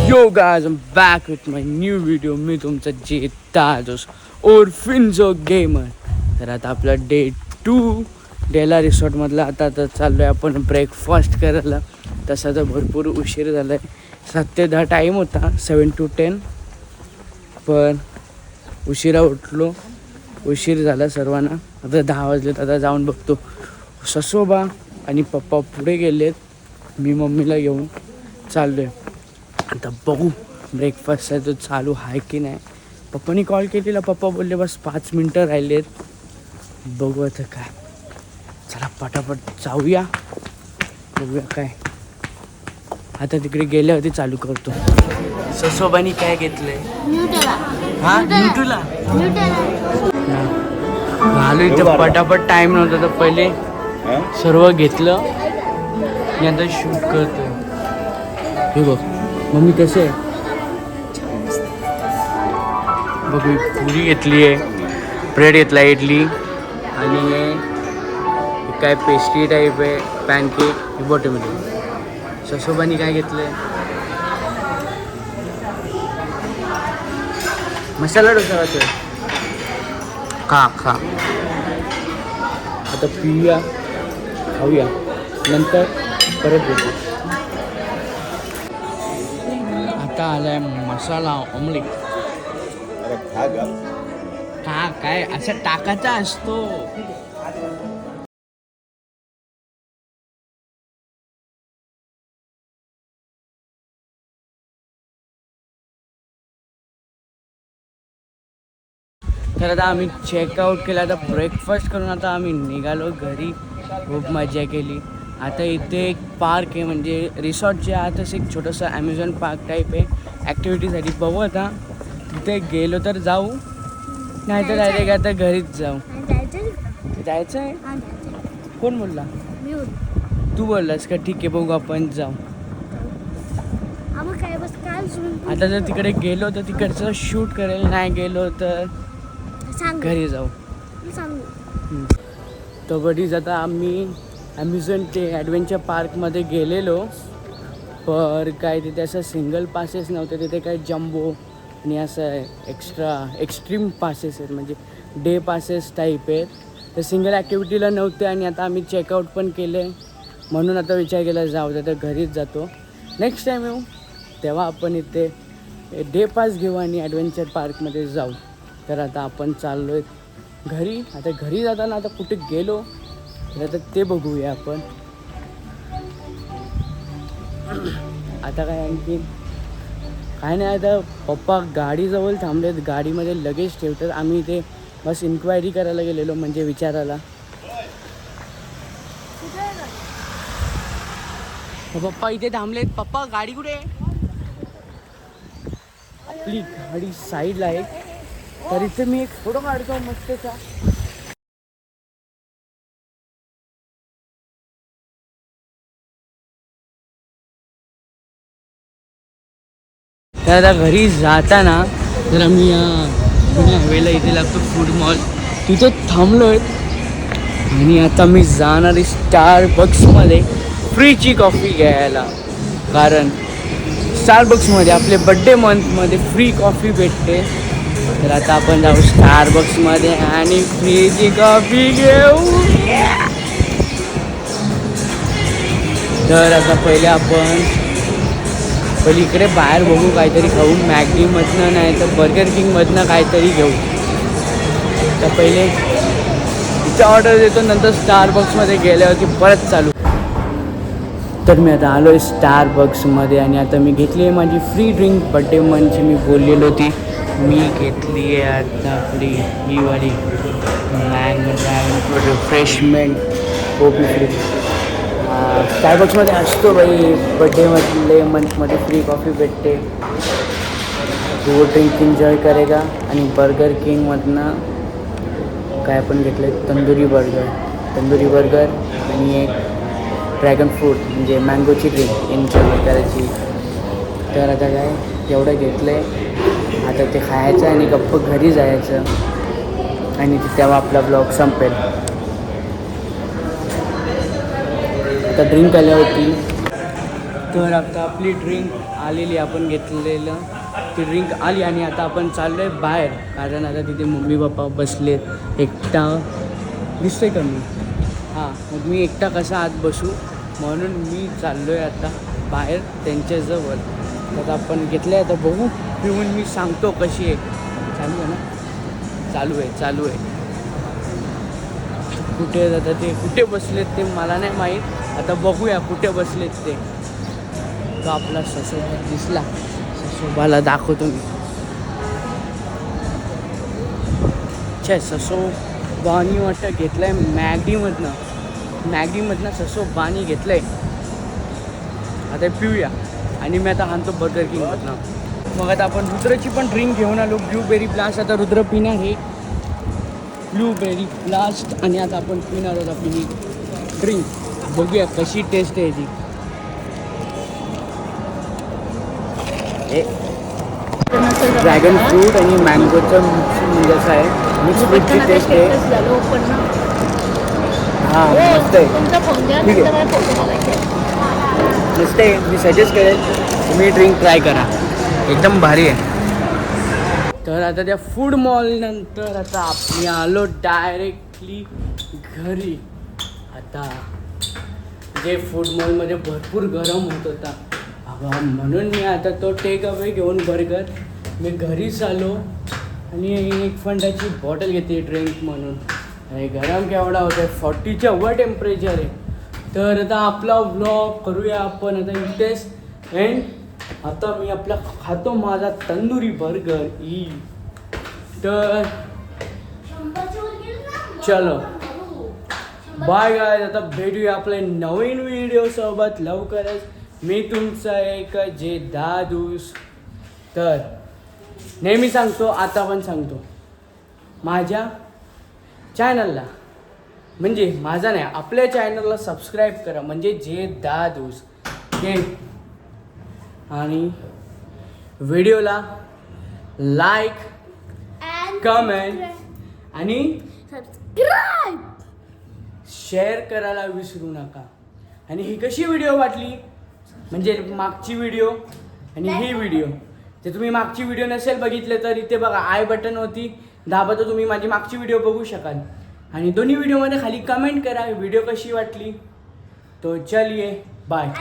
Yo guys, I'm back with my new video. मी तुमचा जे ताजोस और फिन्झो गेमर. तर आता आपला डे 2 डेला रिसॉर्टमधला आता चाललो आहे आपण ब्रेकफास्ट करायला. तसा तर भरपूर उशीर झाला आहे. 7 ते 10 टाईम होता, 7 to 10. पण उशिरा उठलो, उशीर झाला सर्वांना. आता 10 वाजलेत. आता जाऊन बघतो. ससोबा आणि पप्पा पुढे गेलेत, मी मम्मीला घेऊन चाललो आहे. आता बघू ब्रेकफास्ट आहे तो चालू आहे की नाही. पप्पानी कॉल केलेला, पप्पा बोलले बस 5 मिनटं राहिलेत. बघू आता काय. चला पटापट जाऊया, बघूया काय. आता तिकडे गेल्यावरती चालू करतो. ससोबानी काय घेतलंय? हा न्यूट्रेला. आलो इथं पटापट, टाईम नव्हता तर पहिले सर्व घेतलं. मी आता शूट करतोय. हे बघ मम्मी कसे आहे बघू. पुरी घेतली आहे, ब्रेड घेतला, इडली आणि काय पेस्ट्री टाईप आहे, पॅनकेक, बॉटरमेलन. ससोबानी काय घेतलं आहे? मसाला डोसा खातोय. खा खा. आता पिऊया, खाऊया, नंतर परत भेटू. आता आलाय मसाला ऑमलेट. हा काय असं टाकायचा असतो. तर आता आम्ही चेकआउट केलं. आता ब्रेकफास्ट करून आता आम्ही निघालो घरी. खूप मजा केली. आता इथे एक पार्क आहे, म्हणजे रिसॉर्टच्या आतच एक छोटंसं ॲमेझॉन पार्क टाईप आहे ॲक्टिव्हिटीसाठी. बघू आता तिथे गेलो तर जाऊ, नाही तर डायरेक्ट आता घरीच जाऊ. जायचं आहे. कोण बोलला? तू बोललास का? ठीक आहे, बघू आपण जाऊ. आता जर तिकडे गेलो तर तिकडचं शूट करेल, नाही गेलो तर घरी जाऊ. तर बडीच आता आम्ही ॲम्युझन ते ॲडव्हेंचर पार्कमध्ये गेलेलो. पर काय तिथे असं सिंगल पासेस नव्हते, तिथे काय जम्बो आणि असं एक्स्ट्रीम पासेस आहेत, म्हणजे डे पासेस टाईप आहेत. तर सिंगल ॲक्टिव्हिटीला नव्हते. आणि आता आम्ही चेकआउट पण केले, म्हणून आता विचार केला जाऊ दे, तर घरीच जातो. नेक्स्ट टाईम येऊ तेव्हा आपण इथे डे पास घेऊ आणि ॲडव्हेंचर पार्कमध्ये जाऊ. तर आता आपण चाललो आहे घरी. आता घरी जाताना आता कुठे गेलो तर आता ते बघूया आपण. आता काय आणखी काय नाही. आता पप्पा गाडीजवळ थांबलेत, गाडीमध्ये लगेज ठेवतात. आम्ही इथे बस इन्क्वायरी करायला गेलेलो, म्हणजे विचारायला. पप्पा इथे थांबलेत. पप्पा गाडी कुठे आहे? आपली गाडी साईडला आहे. तर इथे मी एक फोटो काढतो मस्तचा. तर आता घरी जाताना जर आम्ही हवेला इथे लागतो फूड मॉल, तिथे थांबलो आहे. आणि आता मी जाणार आहे स्टारबक्समध्ये फ्रीची कॉफी घ्यायला. कारण स्टारबक्समध्ये आपले बड्डे मंथमध्ये फ्री कॉफी भेटते. तर आता आपण जाऊ स्टारबक्समध्ये आणि फ्रीची कॉफी घेऊ. तर आता पहिले इकडे बाहेर बघू, काहीतरी खाऊ. मॅगडीमधनं नाही तर बर्गर किंगमधनं काहीतरी घेऊ. तर पहिले इथे ऑर्डर देतो, नंतर स्टारबक्समध्ये गेल्यावरती परत चालू. तर मी आता आलो आहे स्टारबक्समध्ये आणि आता मी घेतली आहे माझी फ्री ड्रिंक. बड्डे मंथची मी बोललेलो ती मी घेतली आहे. आता आपली ही वाली mango dragon fruit refreshment coffee free. स्टारबक्समध्ये असतो बाई, बड्डेमधले मंथमध्ये फ्री कॉफी भेटते. तो ड्रिंक एन्जॉय करेगा. आणि बर्गर किंगमधनं काय पण घेतलं, तंदुरी बर्गर आणि एक ड्रॅगन फ्रूट म्हणजे मँगोची ड्रिंक एन्जॉय करायची. तर आता काय तेवढं घेतलं आहे. आता ते खायचं आणि गप्प घरी जायचं आणि तेव्हा आपला ब्लॉग संपेल. आता ड्रिंक आली होती, तर आता आपली ड्रिंक आलेली, आपण घेतलेलं ती ड्रिंक आली आणि आता आपण चाललो आहे बाहेर. कारण आता तिथे मम्मी पप्पा बसले, एकटा दिसतोय का मी? हां, मग मी एकटा कसा आत बसू, म्हणून मी चाललो आहे आता बाहेर त्यांच्याजवळ. आता आपण घेतलं आहे, आता बघू पिऊन मी सांगतो कशी आहे. चालू आहे ना? चालू आहे. कुठे आता ते कुठे बसलेत ते मला नाही माहीत. आता बघूया कुठे बसलेत ते. तो आपला ससोबा दिसला, ससोबाला दाखवतो मी. ससोबानी वाटतं घेतलं आहे मॅगडीमधनं ससोबानी घेतलं आहे. आता पिऊया आणि मी आता आणतो बर्गर किंगमधनं. मग आता आपण रुद्रची पण ड्रिंक घेऊन आलो, ब्लूबेरी ब्लास्ट. आता रुद्र पिणार हे ब्लूबेरी ब्लास्ट आणि आता आपण पिणार आहोत आपली ड्रिंक. बघूया कशी टेस्ट आहे ती. ड्रॅगन फ्रूट आणि मँगोचं म्हणजे असं आहे, मिक्स फ्रूटची टेस्ट आहे. हां मस्त आहे, ठीक आहे, मस्त आहे. मी सजेस्ट करेन तुम्ही ड्रिंक ट्राय करा, एकदम भारी आहे. तर आता त्या फूड मॉलनंतर आता आपण आलो डायरेक्टली घरी. आता जे फूड मॉलमध्ये भरपूर गरम होत होता म्हणून मी आता तो टेक अवे घेऊन बर्गर मी घरीच आलो आणि एक फंडाची बॉटल घेते ड्रिंक म्हणून. आणि गरम केवढा होता आहे, 40च्या वर टेम्परेचर आहे. तर आता आपला व्लॉग करूया आपण आता इथेच एंड. आता मी आपला खातो माझा तंदुरी बर्गर तर चलो बाय गायज. आता भेटूया आपल्या नवीन व्हिडिओसोबत लवकरच. मी तुमचा एक जे दादूस. तर नेहमी सांगतो, आता पण सांगतो, माझ्या चॅनलला म्हणजे माझा नाही आपल्या चॅनलला सबस्क्राईब करा, म्हणजे जे दादूस हे. आणि व्हिडिओला लाईक कमेंट आणि सबस्क्राईब शेअर करायला विसरू नका. आणि ही कशी व्हिडिओ वाटली, म्हणजे मागची व्हिडिओ आणि ही व्हिडिओ, ते तुम्ही मागची व्हिडिओ नसेल बघितले तर इथे बघा आय बटन होती, दाबा तर तुम्ही माझी मागची व्हिडिओ बघू शकाल. आणि दोन्ही व्हिडिओमध्ये खाली कमेंट करा व्हिडिओ कशी वाटली. तो चलिए बाय.